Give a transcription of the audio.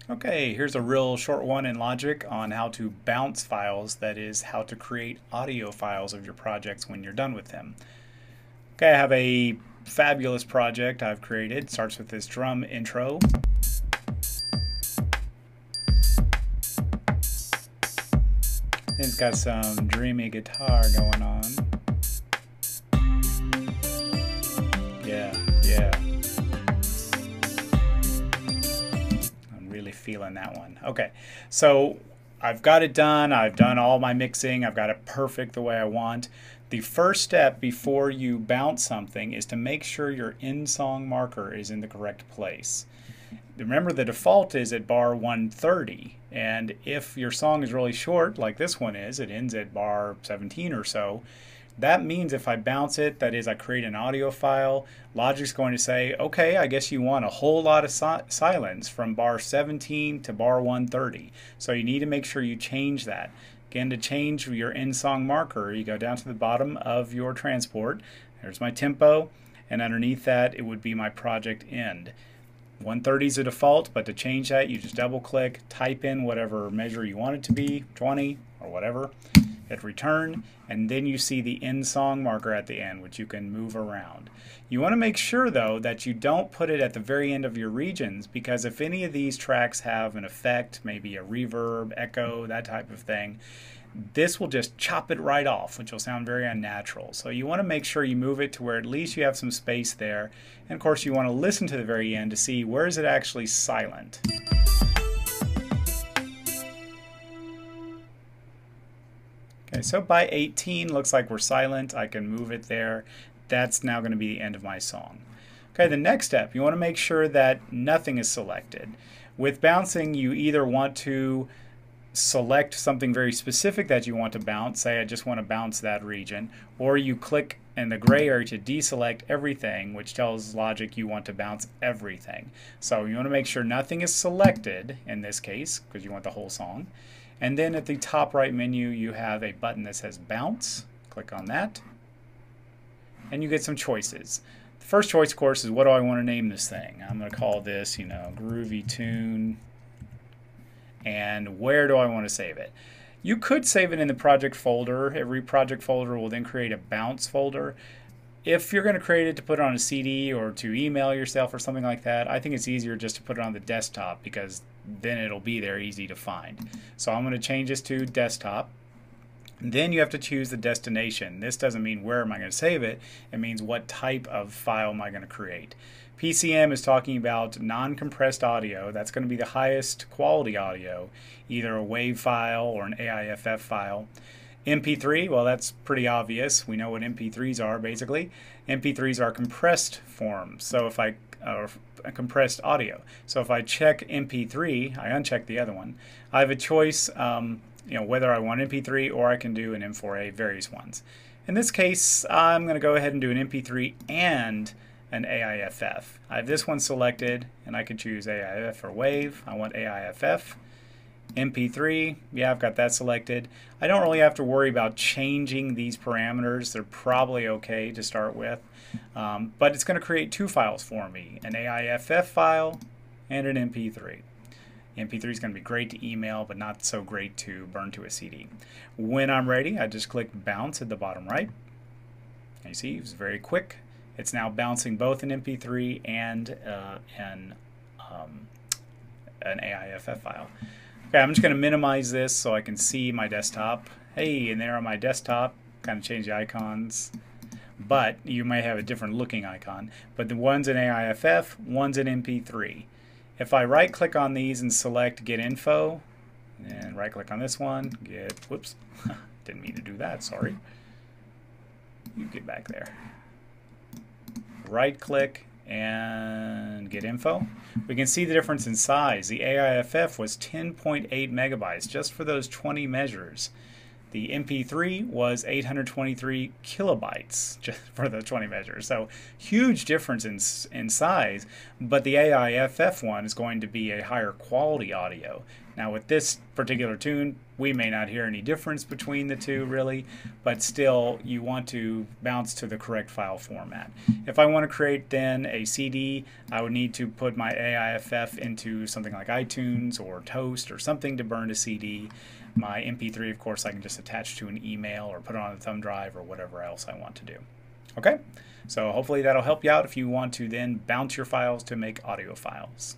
Okay, here's a real short one in Logic on how to bounce files, that is, how to create audio files of your projects when you're done with them. Okay, I have a fabulous project I've created. It starts with this drum intro. It's got some dreamy guitar going on. Yeah. Feeling that one. Okay, so I've got it done. I've done all my mixing. I've got it perfect the way I want. The first step before you bounce something is to make sure your in-song marker is in the correct place. Remember, the default is at bar 130, and if your song is really short, like this one is, it ends at bar 17 or so. That means if I bounce it, that is, I create an audio file, Logic's going to say, okay, I guess you want a whole lot of silence from bar 17 to bar 130. So you need to make sure you change that. Again, to change your in-song marker, you go down to the bottom of your transport. There's my tempo, and underneath that, it would be my project end. 130 is a default, but to change that, you just double-click, type in whatever measure you want it to be, 20 or whatever. Hit return, and then you see the in-song marker at the end, which you can move around. You want to make sure, though, that you don't put it at the very end of your regions, because if any of these tracks have an effect, maybe a reverb, echo, that type of thing, this will just chop it right off, which will sound very unnatural. So you want to make sure you move it to where at least you have some space there. And of course, you want to listen to the very end to see where is it actually silent. Okay, so by 18 looks like we're silent. I can move it there. That's now going to be the end of my song. Okay, the next step, you want to make sure that nothing is selected. With bouncing, you either want to select something very specific that you want to bounce, say I just want to bounce that region, or you click in the gray area to deselect everything, which tells Logic you want to bounce everything. So you want to make sure nothing is selected in this case, because you want the whole song. And then at the top right menu, you have a button that says Bounce. Click on that, and you get some choices. The first choice, of course, is what do I want to name this thing? I'm going to call this, Groovy Tune. And where do I want to save it? You could save it in the project folder. Every project folder will then create a bounce folder. If you're going to create it to put it on a CD or to email yourself or something like that, I think it's easier just to put it on the desktop, because then it'll be there easy to find. So I'm going to change this to desktop. Then you have to choose the destination. This doesn't mean where am I going to save it. It means what type of file am I going to create. PCM is talking about non-compressed audio. That's going to be the highest quality audio, either a WAV file or an AIFF file. MP3, well, that's pretty obvious. We know what MP3s are, basically. MP3s are compressed forms, so if I compressed audio. So if I check MP3, I uncheck the other one, I have a choice, whether I want MP3 or I can do an M4A, various ones. In this case, I'm going to go ahead and do an MP3 and an AIFF. I have this one selected, and I can choose AIFF or WAV. I want AIFF. MP3, yeah, I've got that selected. I don't really have to worry about changing these parameters. They're probably okay to start with. But it's going to create two files for me, an AIFF file and an MP3. MP3 is going to be great to email, but not so great to burn to a CD. When I'm ready, I just click Bounce at the bottom right. And you see, it's very quick. It's now bouncing both an MP3 and an AIFF file. Okay, I'm just going to minimize this so I can see my desktop. Hey, and there on my desktop, kind of change the icons. But you may have a different looking icon. But the one's an AIFF, one's an MP3. If I right click on these and select Get Info, and right click on this one, whoops, didn't mean to do that, sorry. You get back there. Right click and Get Info. We can see the difference in size. The AIFF was 10.8 megabytes just for those 20 measures. The MP3 was 823 kilobytes just for the 20 measures. So huge difference in size, but the AIFF one is going to be a higher quality audio. Now with this particular tune, We may not hear any difference between the two really, but still you want to bounce to the correct file format. If I want to create then a CD, I would need to put my AIFF into something like iTunes or Toast or something to burn to CD. My MP3, of course, I can just attach to an email or put it on a thumb drive or whatever else I want to do. Okay, so hopefully that'll help you out if you want to then bounce your files to make audio files.